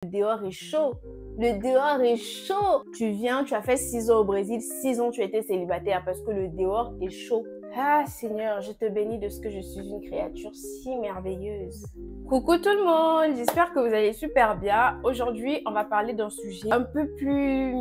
Le dehors est chaud. Le dehors est chaud. Tu viens, tu as fait 6 ans au Brésil, 6 ans tu étais célibataire parce que le dehors est chaud. Ah Seigneur, je te bénis de ce que je suis une créature si merveilleuse. Coucou tout le monde, j'espère que vous allez super bien. Aujourd'hui, on va parler d'un sujet un peu plus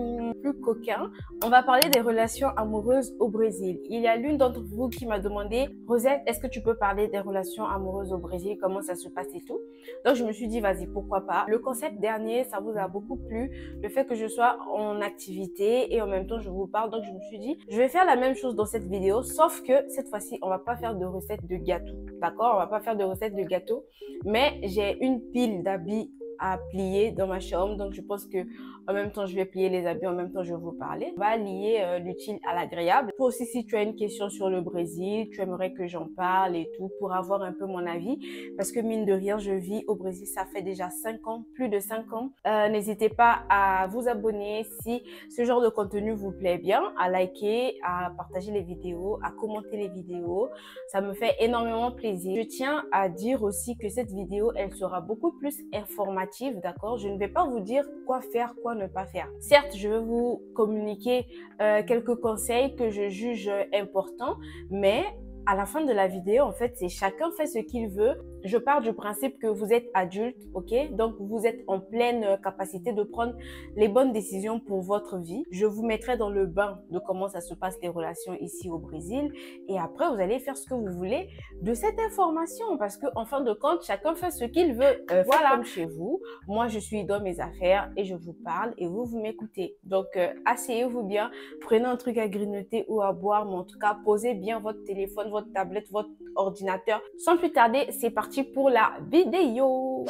coquin. On va parler des relations amoureuses au Brésil. Il y a l'une d'entre vous qui m'a demandé, Rosette, est-ce que tu peux parler des relations amoureuses au Brésil, comment ça se passe et tout. Donc je me suis dit, vas-y, pourquoi pas. Le concept dernier, ça vous a beaucoup plu. Le fait que je sois en activité et en même temps je vous parle. Donc je me suis dit, je vais faire la même chose dans cette vidéo, sauf que cette fois-ci, on va pas faire de recettes de gâteau. D'accord? On va pas faire de recettes de gâteau. Mais j'ai une pile d'habits à plier dans ma chambre. Donc, je pense que en même temps, je vais plier les habits, en même temps, je vais vous parler. On va lier l'utile à l'agréable. Toi aussi, si tu as une question sur le Brésil, tu aimerais que j'en parle et tout, pour avoir un peu mon avis. Parce que mine de rien, je vis au Brésil, ça fait déjà 5 ans, plus de 5 ans. N'hésitez pas à vous abonner si ce genre de contenu vous plaît bien, à liker, à partager les vidéos, à commenter les vidéos. Ça me fait énormément plaisir. Je tiens à dire aussi que cette vidéo, elle sera beaucoup plus informative, d'accord? Je ne vais pas vous dire quoi faire, quoi ne pas faire. Certes, je vais vous communiquer quelques conseils que je juge importants, mais à la fin de la vidéo, en fait, c'est chacun fait ce qu'il veut. Je pars du principe que vous êtes adulte, ok? Donc, vous êtes en pleine capacité de prendre les bonnes décisions pour votre vie. Je vous mettrai dans le bain de comment ça se passe les relations ici au Brésil. Et après, vous allez faire ce que vous voulez de cette information parce que, en fin de compte, chacun fait ce qu'il veut. Voilà, comme chez vous. Moi, je suis dans mes affaires et je vous parle et vous m'écoutez. Donc, asseyez-vous bien, prenez un truc à grignoter ou à boire, mais en tout cas, posez bien votre téléphone, votre tablette, votre ordinateur. Sans plus tarder, c'est parti pour la vidéo.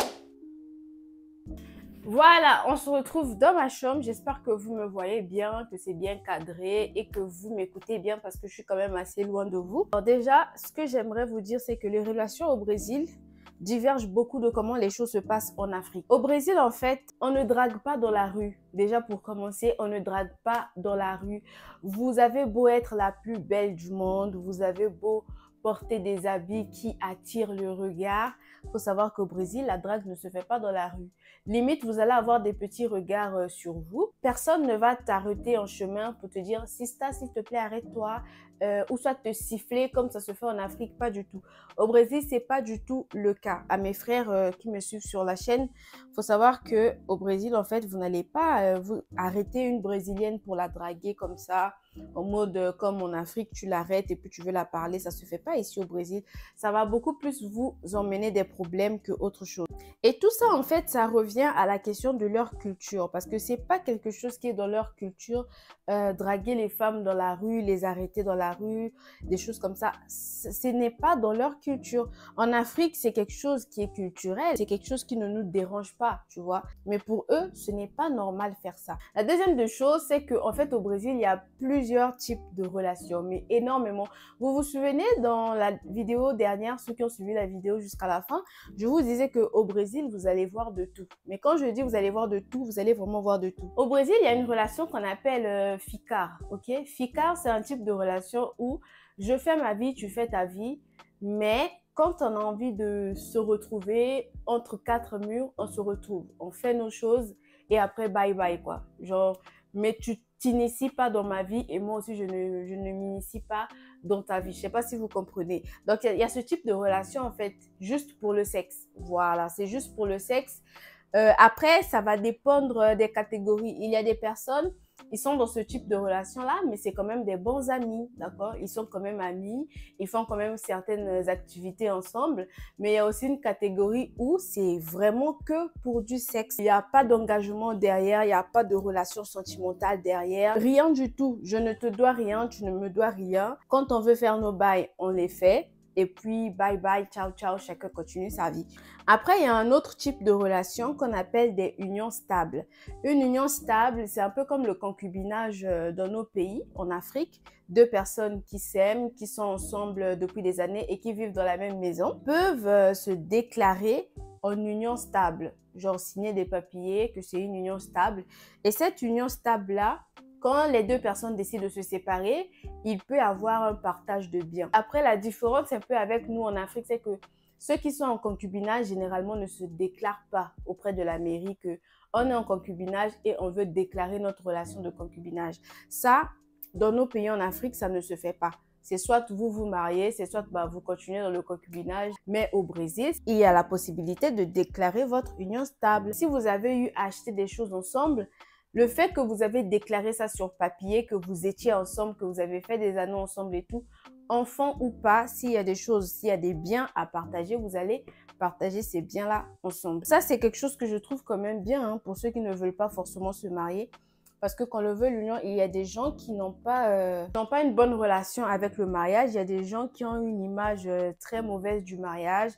Voilà, on se retrouve dans ma chambre. J'espère que vous me voyez bien, que c'est bien cadré et que vous m'écoutez bien parce que je suis quand même assez loin de vous. Alors déjà, ce que j'aimerais vous dire, c'est que les relations au Brésil divergent beaucoup de comment les choses se passent en Afrique. Au Brésil, en fait, on ne drague pas dans la rue. Déjà, pour commencer, on ne drague pas dans la rue. Vous avez beau être la plus belle du monde, vous avez beau porter des habits qui attirent le regard. Il faut savoir qu'au Brésil, la drague ne se fait pas dans la rue. Limite, vous allez avoir des petits regards sur vous. Personne ne va t'arrêter en chemin pour te dire « Sista, s'il te plaît, arrête-toi » ou soit te siffler comme ça se fait en Afrique, pas du tout. Au Brésil, c'est pas du tout le cas. À mes frères qui me suivent sur la chaîne, faut savoir que au Brésil, en fait, vous n'allez pas vous arrêter une Brésilienne pour la draguer comme ça, en mode comme en Afrique, tu l'arrêtes et puis tu veux la parler. Ça se fait pas ici au Brésil. Ça va beaucoup plus vous emmener des problèmes que autre chose. Et tout ça, en fait, ça revient à la question de leur culture parce que c'est pas quelque chose qui est dans leur culture. Draguer les femmes dans la rue, les arrêter dans la rue, des choses comme ça, ce n'est pas dans leur culture. En Afrique, c'est quelque chose qui est culturel, c'est quelque chose qui ne nous dérange pas, tu vois. Mais pour eux, ce n'est pas normal de faire ça. La deuxième des choses, c'est qu'en fait, au Brésil, il y a plusieurs types de relations, mais énormément. Vous vous souvenez, dans la vidéo dernière, ceux qui ont suivi la vidéo jusqu'à la fin, je vous disais qu'au Brésil, vous allez voir de tout. Mais quand je dis vous allez voir de tout, vous allez vraiment voir de tout. Au Brésil, il y a une relation qu'on appelle ficar, ok? Ficar, c'est un type de relation où je fais ma vie, tu fais ta vie, mais quand on a envie de se retrouver entre 4 murs, on se retrouve, on fait nos choses et après bye bye quoi. Genre, mais tu t'inities pas dans ma vie et moi aussi je ne m'initie pas dans ta vie. Je sais pas si vous comprenez. Donc il y a ce type de relation en fait, juste pour le sexe. Voilà, c'est juste pour le sexe. Après, ça va dépendre des catégories. Il y a des personnes, ils sont dans ce type de relation-là, mais c'est quand même des bons amis, d'accord? Ils sont quand même amis, ils font quand même certaines activités ensemble, mais il y a aussi une catégorie où c'est vraiment que pour du sexe. Il n'y a pas d'engagement derrière, il n'y a pas de relation sentimentale derrière, rien du tout. Je ne te dois rien, tu ne me dois rien. Quand on veut faire nos bails, on les fait. Et puis, bye bye, ciao, ciao, chacun continue sa vie. Après, il y a un autre type de relation qu'on appelle des unions stables. Une union stable, c'est un peu comme le concubinage dans nos pays, en Afrique. Deux personnes qui s'aiment, qui sont ensemble depuis des années et qui vivent dans la même maison, peuvent se déclarer en union stable. Genre signer des papiers que c'est une union stable. Et cette union stable-là, quand les deux personnes décident de se séparer, il peut avoir un partage de biens. Après, la différence un peu avec nous en Afrique, c'est que ceux qui sont en concubinage, généralement, ne se déclarent pas auprès de la mairie que on est en concubinage et on veut déclarer notre relation de concubinage. Ça, dans nos pays en Afrique, ça ne se fait pas. C'est soit vous vous mariez, c'est soit vous continuez dans le concubinage. Mais au Brésil, il y a la possibilité de déclarer votre union stable. Si vous avez eu à acheter des choses ensemble, le fait que vous avez déclaré ça sur papier, que vous étiez ensemble, que vous avez fait des anneaux ensemble et tout, enfant ou pas, s'il y a des choses, s'il y a des biens à partager, vous allez partager ces biens-là ensemble. Ça, c'est quelque chose que je trouve quand même bien pour ceux qui ne veulent pas forcément se marier. Parce que quand on le veut, l'union, il y a des gens qui n'ont pas une bonne relation avec le mariage. Il y a des gens qui ont une image très mauvaise du mariage,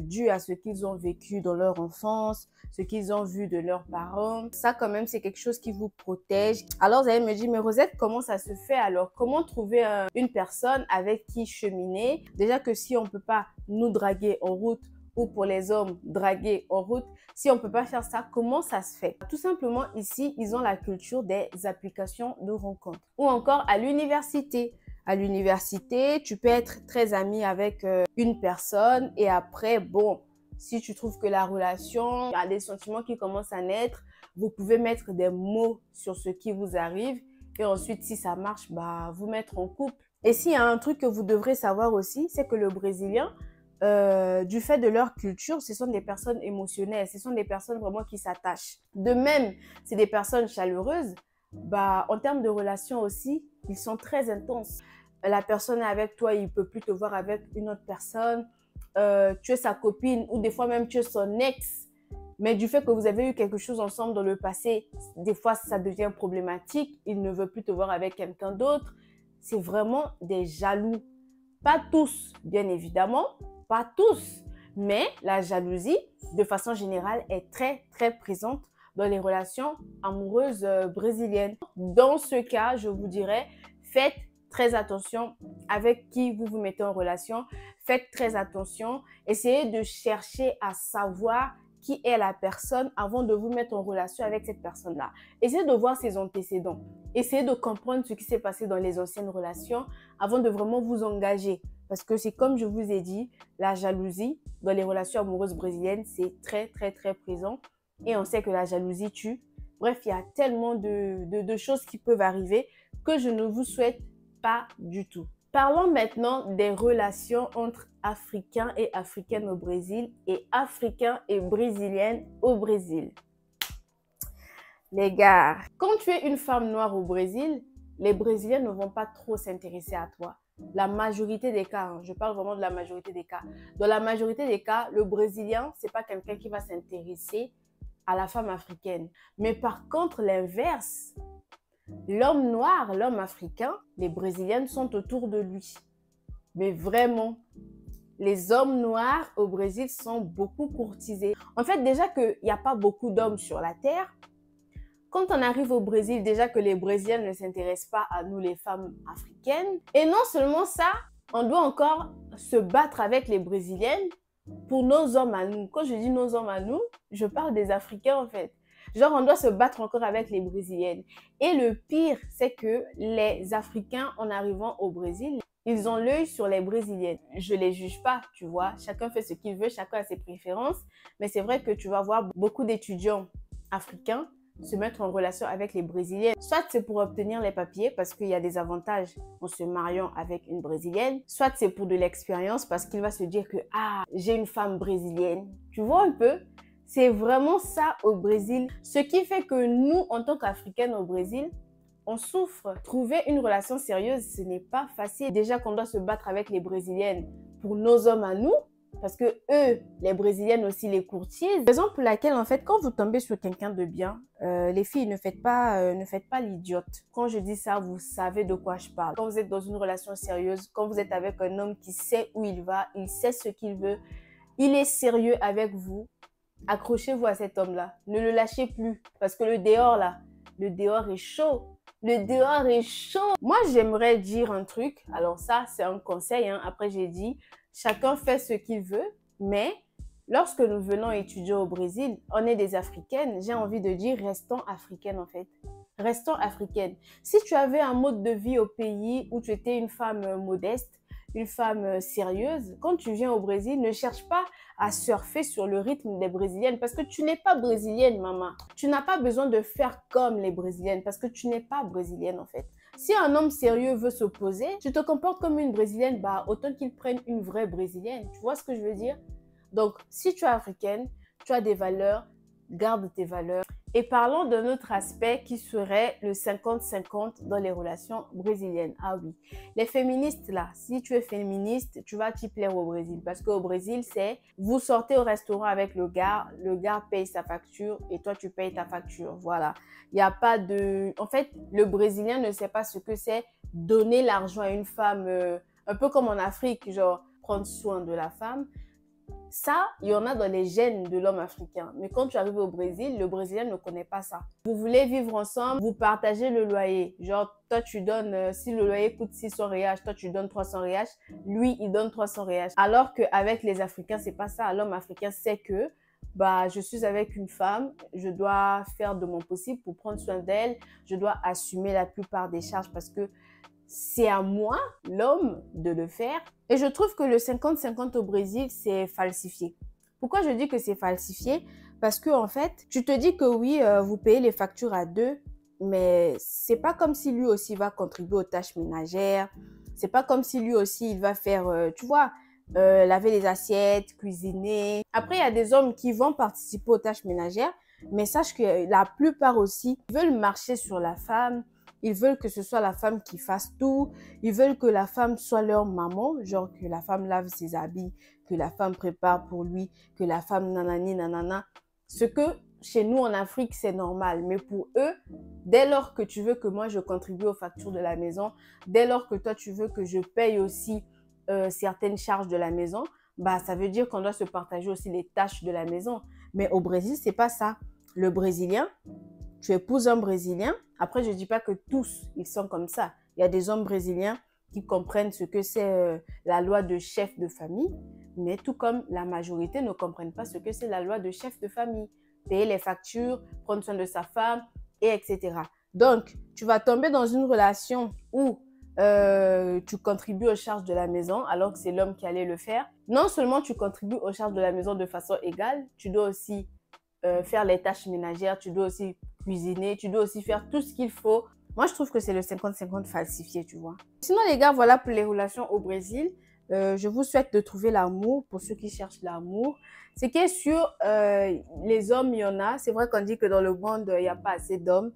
due à ce qu'ils ont vécu dans leur enfance, ce qu'ils ont vu de leurs parents. Ça, quand même, c'est quelque chose qui vous protège. Alors, vous allez me dire, mais Rosette, comment ça se fait alors? Comment trouver une personne avec qui cheminer? Déjà que si on ne peut pas nous draguer en route, ou pour les hommes draguer en route, si on ne peut pas faire ça, comment ça se fait? Tout simplement, ici, ils ont la culture des applications de rencontres. Ou encore à l'université. À l'université, tu peux être très ami avec une personne et après, bon, si tu trouves que la relation, il y a des sentiments qui commencent à naître, vous pouvez mettre des mots sur ce qui vous arrive et ensuite, si ça marche, vous mettre en couple. Et s'il y a un truc que vous devrez savoir aussi, c'est que le Brésilien, du fait de leur culture, ce sont des personnes émotionnelles, ce sont des personnes vraiment qui s'attachent. De même, c'est des personnes chaleureuses, en termes de relations aussi, ils sont très intenses. La personne est avec toi, il ne peut plus te voir avec une autre personne, tu es sa copine ou des fois même tu es son ex, mais du fait que vous avez eu quelque chose ensemble dans le passé, des fois ça devient problématique, il ne veut plus te voir avec quelqu'un d'autre. C'est vraiment des jaloux. Pas tous, bien évidemment, pas tous, mais la jalousie, de façon générale, est très, très présente dans les relations amoureuses brésiliennes. Dans ce cas, je vous dirais, faites très attention avec qui vous vous mettez en relation. Faites très attention. Essayez de chercher à savoir qui est la personne avant de vous mettre en relation avec cette personne-là. Essayez de voir ses antécédents. Essayez de comprendre ce qui s'est passé dans les anciennes relations avant de vraiment vous engager. Parce que c'est comme je vous ai dit, la jalousie dans les relations amoureuses brésiliennes, c'est très, très, très présent. Et on sait que la jalousie tue. Bref, il y a tellement de choses qui peuvent arriver que je ne vous souhaite pas du tout. Parlons maintenant des relations entre Africains et Africaines au Brésil et Africains et Brésiliennes au Brésil. Les gars, quand tu es une femme noire au Brésil, les Brésiliens ne vont pas trop s'intéresser à toi. La majorité des cas, je parle vraiment de la majorité des cas. Dans la majorité des cas, le Brésilien, c'est pas quelqu'un qui va s'intéresser à la femme africaine. Mais par contre, l'inverse, l'homme noir, l'homme africain, les Brésiliennes sont autour de lui. Mais vraiment, les hommes noirs au Brésil sont beaucoup courtisés. En fait, déjà qu'il n'y a pas beaucoup d'hommes sur la terre, quand on arrive au Brésil, déjà que les Brésiliennes ne s'intéressent pas à nous, les femmes africaines. Et non seulement ça, on doit encore se battre avec les Brésiliennes pour nos hommes à nous. Quand je dis nos hommes à nous, je parle des Africains en fait. Genre, on doit se battre encore avec les Brésiliennes. Et le pire, c'est que les Africains, en arrivant au Brésil, ils ont l'œil sur les Brésiliennes. Je les juge pas, tu vois. Chacun fait ce qu'il veut, chacun a ses préférences. Mais c'est vrai que tu vas voir beaucoup d'étudiants africains se mettre en relation avec les Brésiliennes. Soit c'est pour obtenir les papiers parce qu'il y a des avantages en se mariant avec une Brésilienne. Soit c'est pour de l'expérience parce qu'il va se dire que « Ah, j'ai une femme brésilienne. » Tu vois un peu? C'est vraiment ça au Brésil. Ce qui fait que nous, en tant qu'Africaines au Brésil, on souffre. Trouver une relation sérieuse, ce n'est pas facile. Déjà qu'on doit se battre avec les Brésiliennes pour nos hommes à nous, parce que eux, les Brésiliennes aussi les courtisent. Raison pour laquelle, en fait, quand vous tombez sur quelqu'un de bien, les filles, ne faites pas l'idiote. Quand je dis ça, vous savez de quoi je parle. Quand vous êtes dans une relation sérieuse, quand vous êtes avec un homme qui sait où il va, il sait ce qu'il veut, il est sérieux avec vous, accrochez-vous à cet homme-là. Ne le lâchez plus. Parce que le dehors, là, le dehors est chaud. Le dehors est chaud. Moi, j'aimerais dire un truc. Alors ça, c'est un conseil. Après, j'ai dit, chacun fait ce qu'il veut. Mais lorsque nous venons étudier au Brésil, on est des Africaines. J'ai envie de dire, restons africaines en fait. Restons africaines. Si tu avais un mode de vie au pays où tu étais une femme modeste, une femme sérieuse, quand tu viens au Brésil, ne cherche pas à surfer sur le rythme des Brésiliennes parce que tu n'es pas brésilienne, maman. Tu n'as pas besoin de faire comme les Brésiliennes parce que tu n'es pas brésilienne en fait. Si un homme sérieux veut s'opposer, tu te comportes comme une brésilienne, bah autant qu'il prenne une vraie brésilienne. Tu vois ce que je veux dire? Donc, si tu es africaine, tu as des valeurs, garde tes valeurs. Et parlons d'un autre aspect qui serait le 50-50 dans les relations brésiliennes. Ah oui, les féministes là, si tu es féministe, tu vas t'y plaire au Brésil. Parce qu'au Brésil, c'est vous sortez au restaurant avec le gars paye sa facture et toi tu payes ta facture. Voilà, il n'y a pas de... En fait, le Brésilien ne sait pas ce que c'est donner l'argent à une femme, un peu comme en Afrique, genre prendre soin de la femme. Ça, il y en a dans les gènes de l'homme africain. Mais quand tu arrives au Brésil, le Brésilien ne connaît pas ça. Vous voulez vivre ensemble, vous partagez le loyer. Genre, toi, tu donnes, si le loyer coûte 600 reais, toi, tu donnes 300 reais. Lui, il donne 300 reais. Alors qu'avec les Africains, c'est pas ça. L'homme africain sait que bah, je suis avec une femme, je dois faire de mon possible pour prendre soin d'elle. Je dois assumer la plupart des charges parce que c'est à moi, l'homme, de le faire. Et je trouve que le 50-50 au Brésil, c'est falsifié. Pourquoi je dis que c'est falsifié? Parce que en fait, tu te dis que oui, vous payez les factures à deux, mais c'est pas comme si lui aussi va contribuer aux tâches ménagères. C'est pas comme si lui aussi, il va faire, tu vois, laver les assiettes, cuisiner. Après, il y a des hommes qui vont participer aux tâches ménagères, mais sache que la plupart aussi veulent marcher sur la femme. Ils veulent que ce soit la femme qui fasse tout. Ils veulent que la femme soit leur maman, genre que la femme lave ses habits, que la femme prépare pour lui, que la femme nanani nanana. Ce que chez nous en Afrique, c'est normal. Mais pour eux, dès lors que tu veux que moi je contribue aux factures de la maison, dès lors que toi tu veux que je paye aussi certaines charges de la maison, bah ça veut dire qu'on doit se partager aussi les tâches de la maison. Mais au Brésil, c'est pas ça. Le Brésilien, tu épouses un Brésilien. Après, je ne dis pas que tous, ils sont comme ça. Il y a des hommes brésiliens qui comprennent ce que c'est la loi de chef de famille, mais tout comme la majorité ne comprennent pas ce que c'est la loi de chef de famille. Payer les factures, prendre soin de sa femme, et etc. Donc, tu vas tomber dans une relation où tu contribues aux charges de la maison alors que c'est l'homme qui allait le faire. Non seulement tu contribues aux charges de la maison de façon égale, tu dois aussi faire les tâches ménagères, tu dois aussi cuisiner, tu dois aussi faire tout ce qu'il faut. Moi, je trouve que c'est le 50-50 falsifié, tu vois. Sinon, les gars, voilà pour les relations au Brésil. Je vous souhaite de trouver l'amour pour ceux qui cherchent l'amour. Ce qui est sûr, les hommes, il y en a. C'est vrai qu'on dit que dans le monde, il n'y a pas assez d'hommes.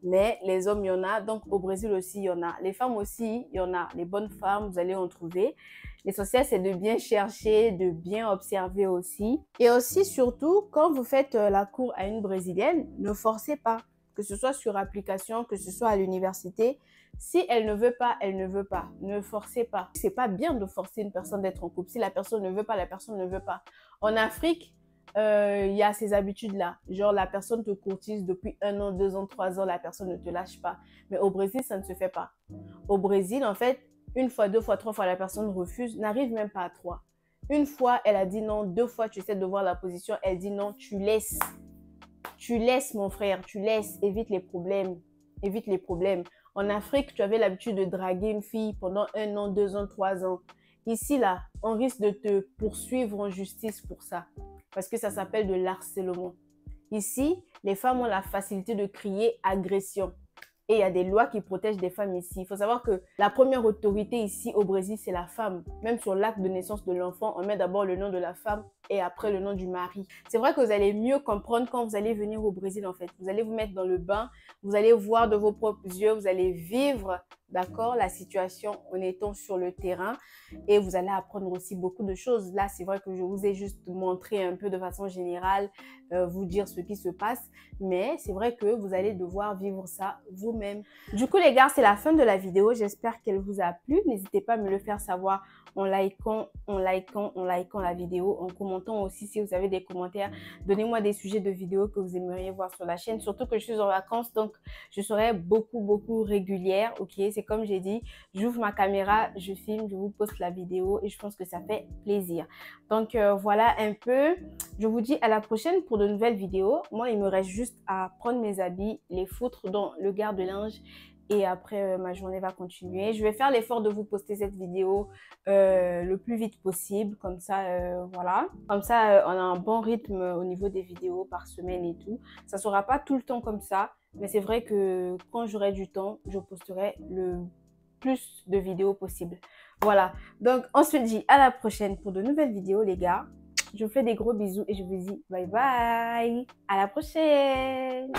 Mais les hommes, il y en a. Donc, au Brésil aussi, il y en a. Les femmes aussi, il y en a. Les bonnes femmes, vous allez en trouver. L'essentiel, c'est de bien chercher, de bien observer aussi. Et aussi, surtout, quand vous faites la cour à une Brésilienne, ne forcez pas. Que ce soit sur application, que ce soit à l'université. Si elle ne veut pas, elle ne veut pas. Ne forcez pas. C'est pas bien de forcer une personne d'être en couple. Si la personne ne veut pas, la personne ne veut pas. En Afrique, il y a ces habitudes-là. Genre, la personne te courtise depuis 1 an, 2 ans, 3 ans, la personne ne te lâche pas. Mais au Brésil, ça ne se fait pas. Au Brésil, en fait, 1 fois, 2 fois, 3 fois, la personne refuse, n'arrive même pas à 3. 1 fois, elle a dit non. 2 fois, tu essaies de voir la position, elle dit non, tu laisses. Tu laisses, mon frère, tu laisses. Évite les problèmes. Évite les problèmes. En Afrique, tu avais l'habitude de draguer une fille pendant 1 an, 2 ans, 3 ans. Ici, là, on risque de te poursuivre en justice pour ça. Parce que ça s'appelle de l'harcèlement. Ici, les femmes ont la facilité de crier agression. Et il y a des lois qui protègent des femmes ici. Il faut savoir que la première autorité ici au Brésil, c'est la femme. Même sur l'acte de naissance de l'enfant, on met d'abord le nom de la femme et après le nom du mari. C'est vrai que vous allez mieux comprendre quand vous allez venir au Brésil en fait. Vous allez vous mettre dans le bain, vous allez voir de vos propres yeux, vous allez vivre, d'accord, la situation en étant sur le terrain et vous allez apprendre aussi beaucoup de choses. Là, c'est vrai que je vous ai juste montré un peu de façon générale, vous dire ce qui se passe, mais c'est vrai que vous allez devoir vivre ça vous-même. Du coup, les gars, c'est la fin de la vidéo. J'espère qu'elle vous a plu. N'hésitez pas à me le faire savoir en likant la vidéo, en commentant aussi si vous avez des commentaires. Donnez-moi des sujets de vidéos que vous aimeriez voir sur la chaîne, surtout que je suis en vacances, donc je serai beaucoup régulière, ok? C'est comme j'ai dit, j'ouvre ma caméra, je filme, je vous poste la vidéo et je pense que ça fait plaisir. Donc voilà un peu. Je vous dis à la prochaine pour de nouvelles vidéos. Moi, il me reste juste à prendre mes habits, les foutre dans le garde-linge et après ma journée va continuer. Je vais faire l'effort de vous poster cette vidéo le plus vite possible, comme ça voilà. Comme ça on a un bon rythme au niveau des vidéos par semaine et tout. Ça sera pas tout le temps comme ça, mais c'est vrai que quand j'aurai du temps, je posterai le plus de vidéos possible. Voilà, donc on se dit à la prochaine pour de nouvelles vidéos les gars. Je vous fais des gros bisous et je vous dis bye bye. À la prochaine.